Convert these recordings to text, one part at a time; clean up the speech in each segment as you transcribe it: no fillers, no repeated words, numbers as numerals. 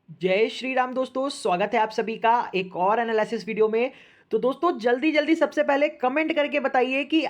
जय श्री राम दोस्तों, स्वागत है आप सभी का एक और एनालिसिस वीडियो में। तो दोस्तों जल्दी जल्दी सबसे पहले कमेंट करके बताइए कि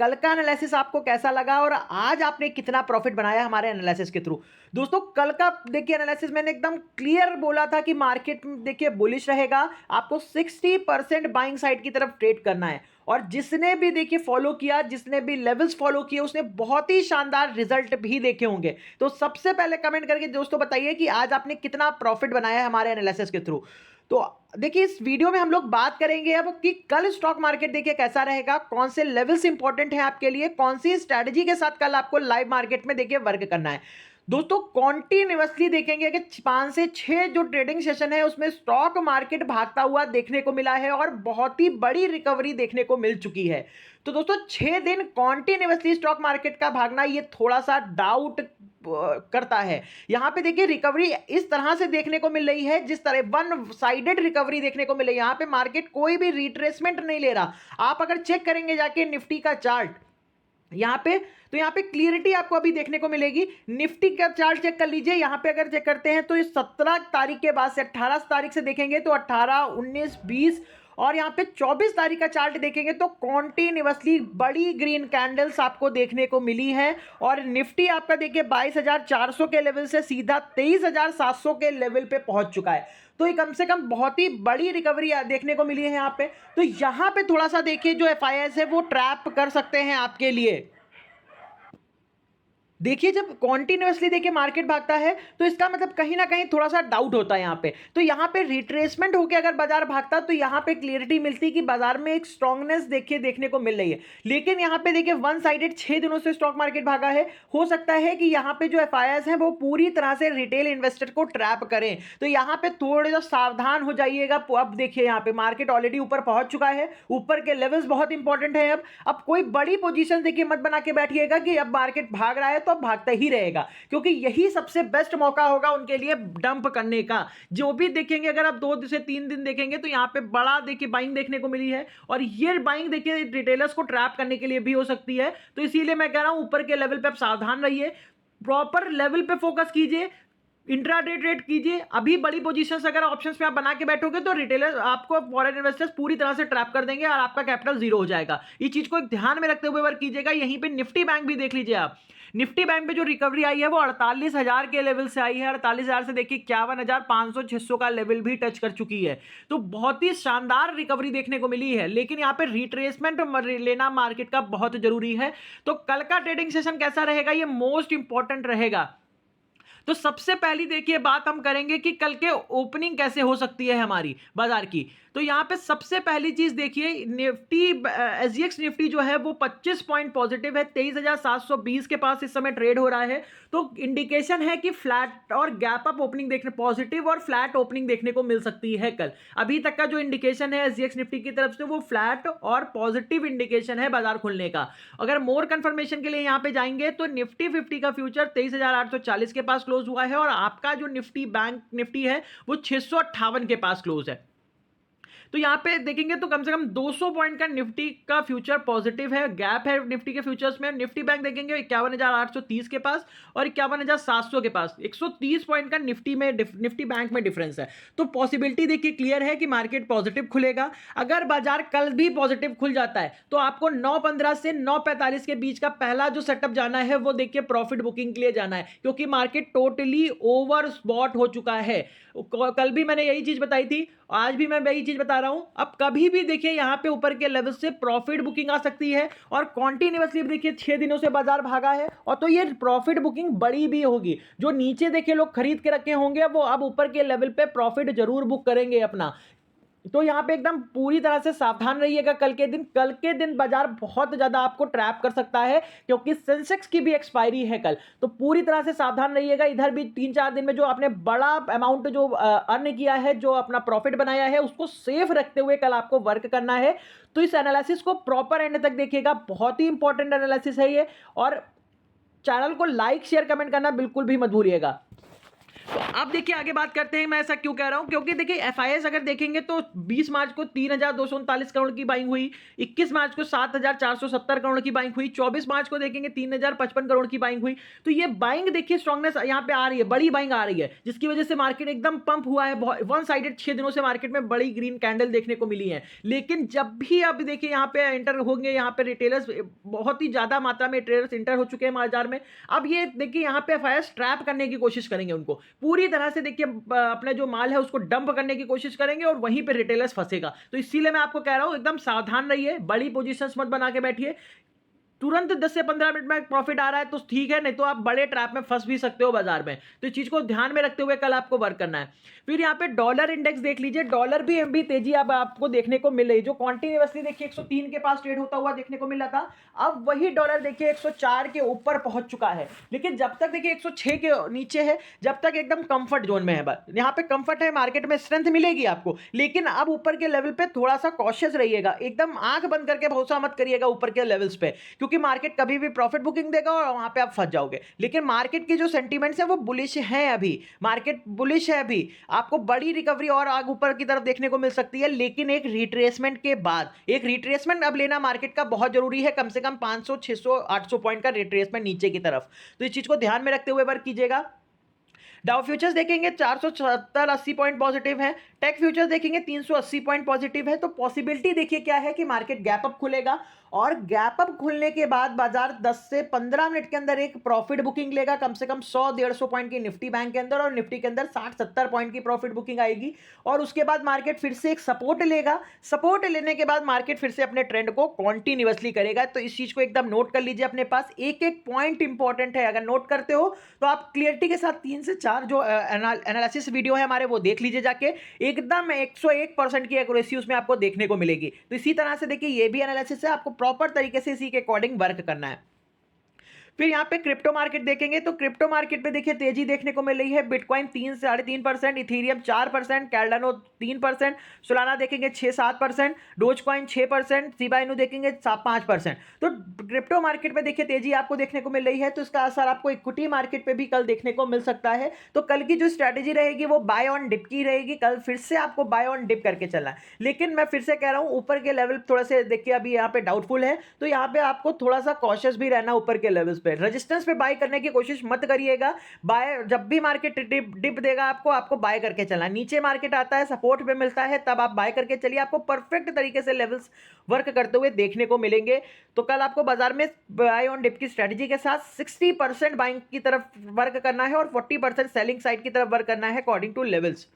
कल का एनालिसिस आपको कैसा लगा और आज आपने कितना प्रॉफिट बनाया हमारे एनालिसिस के थ्रू। दोस्तों कल का देखिए एनालिसिस मैंने एकदम क्लियर बोला था कि मार्केट देखिए बुलिश रहेगा, आपको 60% बाइंग साइड की तरफ ट्रेड करना है। और जिसने भी देखिए फॉलो किया, जिसने भी लेवल्स फॉलो किए, उसने बहुत ही शानदार रिजल्ट भी देखे होंगे। तो सबसे पहले कमेंट करके दोस्तों बताइए कि आज आपने कितना प्रॉफिट बनाया है हमारे एनालिसिस के थ्रू। तो देखिए इस वीडियो में हम लोग बात करेंगे अब कि कल स्टॉक मार्केट देखिए कैसा रहेगा, कौन से लेवल्स इंपॉर्टेंट हैं आपके लिए, कौन सी स्ट्रैटेजी के साथ कल आपको लाइव मार्केट में देखिए वर्क करना है। दोस्तों कॉन्टिन्यूअसली देखेंगे कि 5 से 6 जो ट्रेडिंग सेशन है उसमें स्टॉक मार्केट भागता हुआ देखने को मिला है और बहुत ही बड़ी रिकवरी देखने को मिल चुकी है। तो दोस्तों 6 दिन कॉन्टिन्यूअसली स्टॉक मार्केट का भागना ये थोड़ा सा डाउट करता है। यहां पे देखिए रिकवरी इस तरह से देखने को मिल रही है, जिस तरह वन साइडेड रिकवरी देखने को मिल रही है। यहां पे मार्केट कोई भी रिट्रेसमेंट नहीं ले रहा। आप अगर चेक करेंगे जाके निफ्टी का चार्ट यहां पे, तो यहां पे क्लियरिटी आपको अभी देखने को मिलेगी। निफ्टी का चार्ट चेक कर लीजिए। यहां पे अगर चेक करते हैं तो इस 17 तारीख के बाद से 18 तारीख से देखेंगे तो 18, 19, 20 और यहां पे 24 तारीख का चार्ट देखेंगे तो कॉन्टिन्यूअसली बड़ी ग्रीन कैंडल्स आपको देखने को मिली है। और निफ्टी आपका देखिए 22,400 के लेवल से सीधा 23,700 के लेवल पे पहुंच चुका है। तो ये कम से कम बहुत ही बड़ी रिकवरी देखने को मिली है यहाँ पे। तो यहाँ पे थोड़ा सा देखिए जो एफआईएस है वो ट्रैप कर सकते हैं आपके लिए। देखिए जब कॉन्टिन्यूअसली देखिए मार्केट भागता है तो इसका मतलब कहीं ना कहीं थोड़ा सा डाउट होता है यहाँ पे। तो यहाँ पे रिट्रेसमेंट होकर अगर बाजार भागता तो यहाँ पे क्लियरिटी मिलती कि बाजार में एक स्ट्रांगनेस देखिए देखने को मिल रही है। लेकिन यहाँ पे देखिए वन साइडेड 6 दिनों से स्टॉक मार्केट भागा है। हो सकता है कि यहाँ पे जो एफआईआईस हैं वो पूरी तरह से रिटेल इन्वेस्टर को ट्रैप करें। तो यहाँ पे थोड़े जो सावधान हो जाइएगा। अब देखिए यहाँ पे मार्केट ऑलरेडी ऊपर पहुंच चुका है, ऊपर के लेवल्स बहुत इंपॉर्टेंट है। अब कोई बड़ी पोजीशन देखिए मत बना के बैठिएगा कि अब मार्केट भाग रहा है तो अब भागता ही रहेगा, क्योंकि यही सबसे बेस्ट मौका होगा उनके लिए डंप करने का। जो भी देखेंगे अगर आप 2 से 3 दिन देखेंगे तो यहाँ पे बड़ा देखिए बाइंग देखने को मिली है और ये बाइंग देखिए रिटेलर्स को ट्रैप करने के लिए भी हो सकती है। तो इसीलिए मैं कह रहा हूं ऊपर के लेवल पे आप सावधान रहिए, प्रॉपर लेवल पे फोकस कीजिए, इंट्राडे ट्रेड कीजिए। अभी बड़ी पोजीशंस अगर ऑप्शंस पे आप बना के बैठोगे तो रिटेलर आपको फॉरेन इन्वेस्टर्स पूरी तरह से ट्रैप कर देंगे और आपका कैपिटल जीरो हो जाएगा। इस चीज को एक ध्यान में रखते हुए वर्क कीजिएगा। यहीं पे निफ्टी बैंक भी देख लीजिए आप। निफ्टी बैंक पे जो रिकवरी आई है वो 48,000 के लेवल से आई है। 48,000 से देखिए 51,500 600 का लेवल भी टच कर चुकी है। तो बहुत ही शानदार रिकवरी देखने को मिली है। लेकिन यहाँ पे रिट्रेसमेंट लेना मार्केट का बहुत जरूरी है। तो कल का ट्रेडिंग सेशन कैसा रहेगा ये मोस्ट इंपॉर्टेंट रहेगा। तो सबसे पहली देखिए बात हम करेंगे कि कल के ओपनिंग कैसे हो सकती है हमारी बाजार की। तो यहां पे सबसे पहली चीज देखिए निफ्टी एसजीएक्स निफ्टी जो है वो 25 पॉइंट पॉजिटिव है, 23,720 के पास इस समय ट्रेड हो रहा है। तो इंडिकेशन है कि फ्लैट और गैप अप ओपनिंग देखने, पॉजिटिव और फ्लैट ओपनिंग देखने को मिल सकती है कल। अभी तक का जो इंडिकेशन है एसजीएक्स निफ्टी की तरफ से वो फ्लैट और पॉजिटिव इंडिकेशन है बाजार खुलने का। अगर मोर कंफर्मेशन के लिए यहां पे जाएंगे तो निफ्टी 50 का फ्यूचर 23,840 के पास क्लोज हुआ है और आपका जो निफ्टी बैंक निफ्टी है वो 658 के पास क्लोज है। तो यहां पे देखेंगे तो कम से कम 200 पॉइंट का निफ्टी का फ्यूचर पॉजिटिव है, गैप है निफ्टी के फ्यूचर्स में। निफ्टी बैंक देखेंगे 51,830 के पास और 51,700 के पास, 130 पॉइंट का निफ्टी में निफ्टी बैंक में डिफरेंस है। तो पॉसिबिलिटी देखिए क्लियर है कि मार्केट पॉजिटिव खुलेगा। अगर बाजार कल भी पॉजिटिव खुल जाता है तो आपको 9:15 से 9:45 के बीच का पहला जो सेटअप जाना है वो देखिए प्रॉफिट बुकिंग के लिए जाना है, क्योंकि मार्केट टोटली ओवर स्पॉट हो चुका है। कल भी मैंने यही चीज बताई थी, आज भी मैं यही चीज बता रहा हूं। अब कभी भी देखिए यहां पे ऊपर के लेवल से प्रॉफिट बुकिंग आ सकती है और कॉन्टिन्यूअसली देखिए 6 दिनों से बाजार भागा है और तो ये प्रॉफिट बुकिंग बड़ी भी होगी। जो नीचे देखिए लोग खरीद के रखे होंगे वो अब ऊपर के लेवल पे प्रॉफिट जरूर बुक करेंगे अपना। तो यहां पे एकदम पूरी तरह से सावधान रहिएगा। कल के दिन बाजार बहुत ज्यादा आपको ट्रैप कर सकता है, क्योंकि सेंसेक्स की भी एक्सपायरी है कल। तो पूरी तरह से सावधान रहिएगा। इधर भी 3-4 दिन में जो आपने बड़ा अमाउंट जो अर्न किया है, जो अपना प्रॉफिट बनाया है, उसको सेफ रखते हुए कल आपको वर्क करना है। तो इस एनालिसिस को प्रॉपर एंड तक देखिएगा, बहुत ही इंपॉर्टेंट एनालिसिस है ये। और चैनल को लाइक शेयर कमेंट करना बिल्कुल भी मत भूलिएगा। तो अब देखिए आगे बात करते हैं, मैं ऐसा क्यों कह रहा हूं, क्योंकि देखिए एफआईएस अगर देखेंगे तो 20 मार्च को 3,239 करोड़ की बाइंग हुई, 21 मार्च को 7,470 करोड़ की बाइंग हुई, 24 मार्च को देखेंगे 3,055 करोड़ की बाइंग हुई। तो ये बाइंग देखिए स्ट्रांगनेस यहां पे आ रही है, बड़ी बाइंग आ रही है, जिसकी वजह से मार्केट एकदम पंप हुआ है। वन साइडेड 6 दिनों से मार्केट में बड़ी ग्रीन कैंडल देखने को मिली है। लेकिन जब भी अब देखिए यहां पे एंटर होंगे, यहां पे रिटेलर्स बहुत ही ज्यादा मात्रा में ट्रेडर्स इंटर हो चुके हैं बाजार में। अब ये देखिए यहां पे एफआईएस ट्रैप करने की कोशिश करेंगे, उनको पूरी तरह से देखिए अपने जो माल है उसको डंप करने की कोशिश करेंगे और वहीं पे रिटेलर्स फंसेगा। तो इसीलिए मैं आपको कह रहा हूं एकदम सावधान रहिए, बड़ी पोजीशंस मत बना के बैठिए। तुरंत 10 से 15 मिनट में प्रॉफिट आ रहा है तो ठीक है, नहीं तो आप बड़े ट्रैप में फंस भी सकते हो बाजार में। तो इस चीज को ध्यान में रखते हुए कल आपको वर्क करना है। फिर यहाँ पे डॉलर इंडेक्स देख लीजिए, डॉलर भी तेजी अब आपको देखने को मिल रही है। जो कॉन्टिन्यूअसली देखिए 103 के पास ट्रेड होता हुआ देखने को मिल रहा था, अब वही डॉलर देखिए 104 के ऊपर पहुंच चुका है। लेकिन जब तक देखिए 106 के नीचे है, जब तक एकदम कंफर्ट जोन में है, यहाँ पे कंफर्ट है, मार्केट में स्ट्रेंथ मिलेगी आपको। लेकिन अब ऊपर के लेवल पे थोड़ा सा कॉशियस रहिएगा, एकदम आंख बंद करके भरोसा मत करिएगा ऊपर के लेवल्स पे, क्योंकि मार्केट कभी भी प्रॉफिट बुकिंग देगा और वहां पे आप फंस जाओगे। लेकिन मार्केट की जो सेंटीमेंट्स है वो बुलिश है, अभी मार्केट बुलिश है, अभी आपको बड़ी रिकवरी और आग ऊपर की तरफ देखने को मिल सकती है। लेकिन एक रिट्रेसमेंट के बाद, एक रिट्रेसमेंट अब लेना मार्केट का बहुत जरूरी है, कम से कम 500 600 800 पॉइंट का रिट्रेसमेंट नीचे की तरफ। तो इस चीज को ध्यान में रखते हुए वर्क कीजिएगा। डाउ फ्यूचर्स देखेंगे 470-80 पॉइंट पॉजिटिव है, टेक फ्यूचर्स देखेंगे 380 पॉइंट पॉजिटिव है। तो पॉसिबिलिटी देखिए क्या है कि मार्केट गैप अप खुलेगा और गैप अप खुलने के बाद बाजार 10 से 15 मिनट के अंदर एक प्रॉफिट बुकिंग लेगा, कम से कम 100-150 पॉइंट की निफ्टी बैंक के अंदर, और निफ्टी के अंदर 60-70 पॉइंट की प्रॉफिट बुकिंग आएगी। और उसके बाद मार्केट फिर से एक सपोर्ट लेगा, सपोर्ट लेने के बाद मार्केट फिर से अपने ट्रेंड को कॉन्टिन्यूअसली करेगा। तो इस चीज को एकदम नोट कर लीजिए अपने पास, एक एक पॉइंट इंपॉर्टेंट है, अगर नोट करते हो तो आप क्लियरिटी के साथ 3 से 4 जो एनालिसिस वीडियो है हमारे, वो देख लीजिए जाके, एकदम 101% की एक्यूरेसी उसमें आपको देखने को मिलेगी। तो इसी तरह से देखिए ये भी एनालिसिस है, आपको प्रॉपर तरीके से इसी के अकॉर्डिंग वर्क करना है। फिर यहाँ पे क्रिप्टो मार्केट देखेंगे तो क्रिप्टो मार्केट पे देखिए तेजी देखने को मिल रही है। बिटकॉइन 3-3.5%, इथेरियम 4%, कैर्डानो 3%, सोलाना देखेंगे 6-7%, डोजकॉइन 6%, शिबा इनू देखेंगे 5%। तो क्रिप्टो मार्केट पे देखिए तेजी आपको देखने को मिल रही है, तो इसका असर आपको इक्विटी मार्केट पे भी कल देखने को मिल सकता है। तो कल की जो स्ट्रैटेजी रहेगी वो बाय ऑन डिप की रहेगी, कल फिर से आपको बाय ऑन डिप करके चलना है। लेकिन मैं फिर से कह रहा हूं ऊपर के लेवल थोड़ा से देखिए अभी यहाँ पे डाउटफुल है, तो यहाँ पे आपको थोड़ा सा कॉशियस भी रहना ऊपर के लेवल्स पे। रेजिस्टेंस पे बाय करने की कोशिश मत करिएगा, बाय जब भी मार्केट डिप देगा आपको बाय करके चलना। नीचे मार्केट आता है, सपोर्ट पे मिलता है, तब आप बाय करके चलिए, आपको परफेक्ट तरीके से लेवल्स वर्क करते हुए देखने को मिलेंगे। तो कल आपको बाजार में बाय ऑन डिप की स्ट्रेटजी के साथ 60% बाइंग की तरफ वर्क करना है और 40% सेलिंग साइड की तरफ वर्क करना है अकॉर्डिंग टू लेवल्स।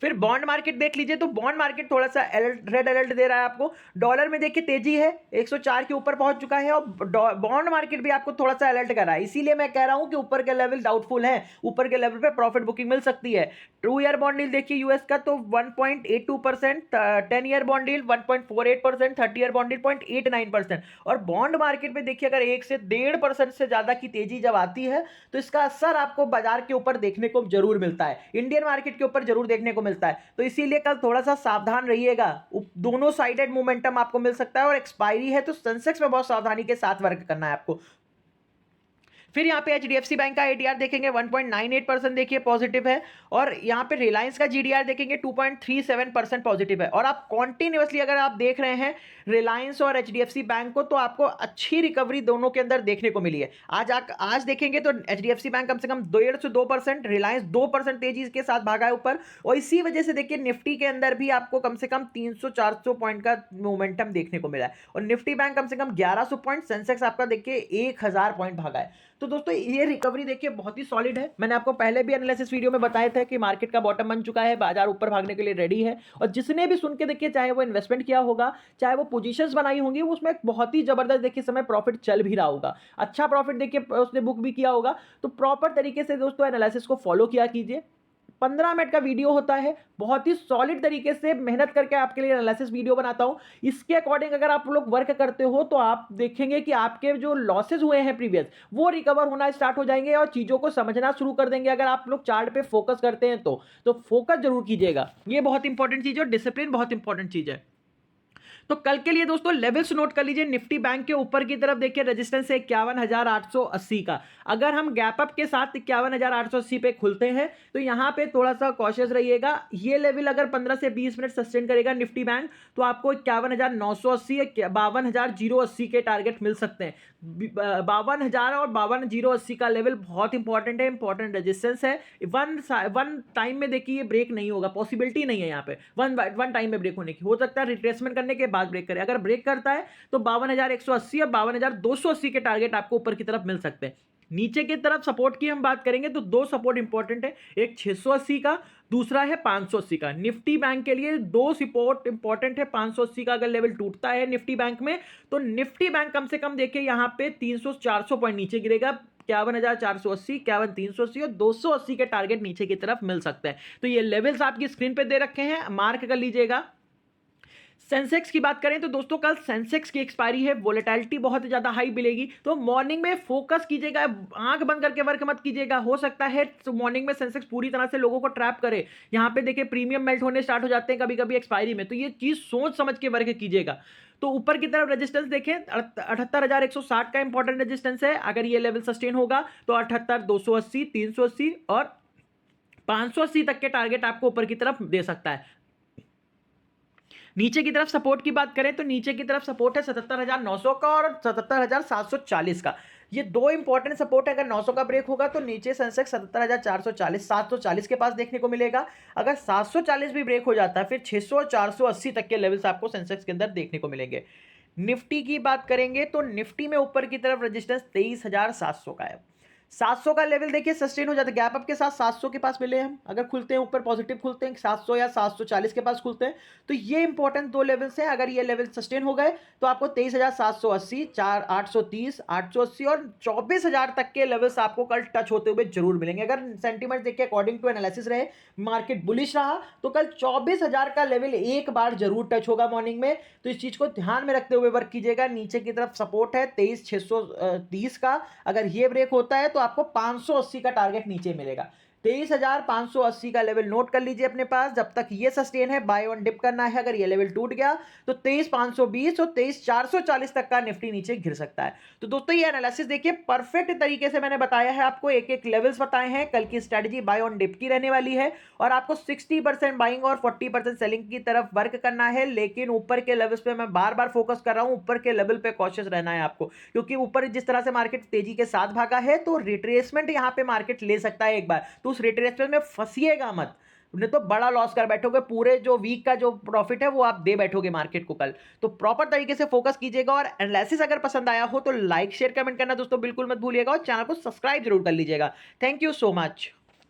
फिर बॉन्ड मार्केट देख लीजिए तो बॉन्ड मार्केट थोड़ा सा रेड अलर्ट दे रहा है आपको। डॉलर में देखिए तेजी है, 104 के ऊपर पहुंच चुका है, और बॉन्ड मार्केट भी आपको थोड़ा सा अलर्ट कर रहा है। इसीलिए मैं कह रहा हूं कि ऊपर के लेवल डाउटफुल है, ऊपर के लेवल पे प्रॉफिट बुकिंग मिल सकती है। 2 ईयर बॉन्ड डील देखिए यूएस का तो 1.82%, 10 year bond deal 1.48%, 30 year bond deal 0.89%। और बॉन्ड मार्केट में देखिए अगर 1 से 1.5% से ज्यादा की तेजी जब आती है तो इसका असर आपको बाजार के ऊपर देखने को जरूर मिलता है, इंडियन मार्केट के ऊपर जरूर देखने को मिलता है। तो इसीलिए कल थोड़ा सा सावधान रहिएगा, दोनों साइडेड मोमेंटम आपको मिल सकता है, और एक्सपायरी है तो सेंसेक्स में बहुत सावधानी के साथ वर्क करना है आपको। फिर यहाँ पे एचडीएफसी बैंक का एडीआर देखेंगे 1.98% देखिए पॉजिटिव है, और यहाँ पे रिलायंस का जीडीआर देखेंगे 2.37% पॉजिटिव है। और आप कॉन्टिन्यूअसली अगर आप देख रहे हैं रिलायंस और एचडीएफसी बैंक को, तो आपको अच्छी रिकवरी दोनों के अंदर देखने को मिली है। आज देखेंगे तो एचडीएफसी बैंक कम से कम 1.5 से 2%, रिलायंस 2% तेजी के साथ भागा है ऊपर, और इसी वजह से देखिए निफ्टी के अंदर भी आपको कम से कम 300-400 पॉइंट का मोमेंटम देखने को मिला है, और निफ्टी बैंक कम से कम 1100 पॉइंट, सेंसेक्स आपका देखिए 1000 पॉइंट भागा है। तो दोस्तों ये रिकवरी देखिए बहुत ही सॉलिड है। मैंने आपको पहले भी एनालिसिस वीडियो में बताया था कि मार्केट का बॉटम बन चुका है, बाजार ऊपर भागने के लिए रेडी है, और जिसने भी सुन के देखिए, चाहे वो इन्वेस्टमेंट किया होगा, चाहे वो पोजीशंस बनाई होंगी, उसमें एक बहुत ही जबरदस्त देखिए समय प्रॉफिट चल भी रहा होगा, अच्छा प्रॉफिट देखिए उसने बुक भी किया होगा। तो प्रॉपर तरीके से दोस्तों एनालिसिस को फॉलो किया कीजिए। 15 मिनट का वीडियो होता है, बहुत ही सॉलिड तरीके से मेहनत करके आपके लिए एनालिसिस वीडियो बनाता हूं। इसके अकॉर्डिंग अगर आप लोग वर्क करते हो तो आप देखेंगे कि आपके जो लॉसेज हुए हैं प्रीवियस, वो रिकवर होना स्टार्ट हो जाएंगे और चीजों को समझना शुरू कर देंगे। अगर आप लोग चार्ट पे फोकस करते हैं तो फोकस जरूर कीजिएगा, ये बहुत इंपॉर्टेंट चीज है, और डिसिप्लिन बहुत इंपॉर्टेंट चीज है। तो कल के लिए दोस्तों लेवल्स नोट कर लीजिए। निफ्टी बैंक के ऊपर की तरफ देखिए रेजिस्टेंस है 51,880 का। अगर हम गैप अप के साथ 51,880 पे खुलते हैं तो यहां पे थोड़ा सा कॉशियस रहिएगा। ये लेवल अगर 15 से 20 मिनट सस्टेन करेगा निफ्टी बैंक तो आपको 51,980 या 52,080 के टारगेट मिल सकते हैं। 52,000 और 52,080 का लेवल बहुत इंपॉर्टेंट है, इंपॉर्टेंट रेजिस्टेंस है। वन टाइम में देखिए ये ब्रेक नहीं होगा, पॉसिबिलिटी नहीं है यहाँ पे वन टाइम में ब्रेक होने की। हो सकता है रिट्रेसमेंट करने के बाद ब्रेक करे। अगर ब्रेक करता है तो 52,180 और 52,280 के टारगेट आपको ऊपर की तरफ मिल सकते हैं। नीचे की तरफ सपोर्ट की हम बात करेंगे तो दो सपोर्ट इंपॉर्टेंट है, एक 680 का, दूसरा है 580 का। निफ्टी बैंक के लिए दो सपोर्ट इंपॉर्टेंट है। 580 का अगर लेवल टूटता है निफ्टी बैंक में तो निफ्टी बैंक कम से कम देखिए यहां पे 300-400 पॉइंट नीचे गिरेगा। 51,480, 51,380 और 280 के टारगेट नीचे की तरफ मिल सकते हैं। तो ये लेवल्स आपकी स्क्रीन पे दे रखे हैं, मार्क कर लीजिएगा। सेंसेक्स की बात करें तो दोस्तों कल सेंसेक्स की एक्सपायरी है, वोलेटिलिटी बहुत ज्यादा हाई मिलेगी तो मॉर्निंग में फोकस कीजिएगा, आंख बंद करके वर्क मत कीजिएगा। हो सकता है तो मॉर्निंग में सेंसेक्स पूरी तरह से लोगों को ट्रैप करे। यहां पे देखिए प्रीमियम मेल्ट होने स्टार्ट हो जाते हैं कभी कभी एक्सपायरी में, तो ये चीज सोच समझ के वर्क कीजिएगा। तो ऊपर की तरफ रेजिस्टेंस देखें 78,160 का इंपॉर्टेंट रेजिस्टेंस है। अगर ये लेवल सस्टेन होगा तो 78,280, 380 और 580 तक के टारगेट आपको ऊपर की तरफ दे सकता है। नीचे की तरफ सपोर्ट की बात करें तो नीचे की तरफ सपोर्ट है 77,900 का और 77,740 का। ये दो इंपॉर्टेंट सपोर्ट है। अगर 900 का ब्रेक होगा तो नीचे सेंसेक्स 77,440 740 के पास देखने को मिलेगा। अगर 740 भी ब्रेक हो जाता है फिर 600 और 480 तक के लेवल्स आपको सेंसेक्स के अंदर देखने को मिलेंगे। निफ्टी की बात करेंगे तो निफ्टी में ऊपर की तरफ रेजिस्टेंस 23,700 का है। 700 का लेवल देखिए सस्टेन हो जाता है, गैप अप के साथ 700 के पास मिले हम। अगर खुलते हैं ऊपर पॉजिटिव खुलते हैं 700 या 740 के पास खुलते हैं तो ये इंपॉर्टेंट दो लेवल्स हैं। अगर ये लेवल सस्टेन हो गए तो आपको 23,780, 830, 880 और 24,000 तक के लेवल्स आपको कल टच होते हुए जरूर मिलेंगे। अगर सेंटीमेंट देखिए अकॉर्डिंग टू एनालिसिस रहे, मार्केट बुलिश रहा तो कल 24,000 का लेवल एक बार जरूर टच होगा मॉर्निंग में। तो इस चीज को ध्यान में रखते हुए वर्क कीजिएगा। नीचे की तरफ सपोर्ट है 23,630 का। अगर ये ब्रेक होता है तो आपको 580 का टारगेट नीचे मिलेगा। 23,580 का लेवल नोट कर लीजिए अपने पास। जब तक ये सस्टेन है बाय ऑन डिप करना है। अगर ये लेवल टूट गया तो 23,520 और 23,440 तक का निफ्टी नीचे गिर सकता है। तो दोस्तों ये एनालिसिस देखिए परफेक्ट तरीके से मैंने बताया है आपको, एक एक लेवल्स बताए हैं। कल की स्ट्रेटजी बाय ऑन डिप की रहने वाली है और आपको 60% बाइंग और 40% सेलिंग की तरफ वर्क करना है। लेकिन ऊपर के लेवल्स पे मैं बार बार फोकस कर रहा हूं, ऊपर के लेवल पे कॉशियस रहना है आपको, क्योंकि ऊपर जिस तरह से मार्केट तेजी के साथ भागा है तो रिट्रेसमेंट यहां पे मार्केट ले सकता है एक बार। तो उस रिट्रेसमेंट में फंसिएगा मत, नहीं तो बड़ा लॉस कर बैठोगे। पूरे जो वीक का जो प्रॉफिट है वो आप दे बैठोगे मार्केट को कल। तो प्रॉपर तरीके से फोकस कीजिएगा और एनालिसिस अगर पसंद आया हो तो लाइक शेयर कमेंट करना दोस्तों बिल्कुल मत भूलिएगा और चैनल को सब्सक्राइब जरूर कर लीजिएगा। Thank you so much.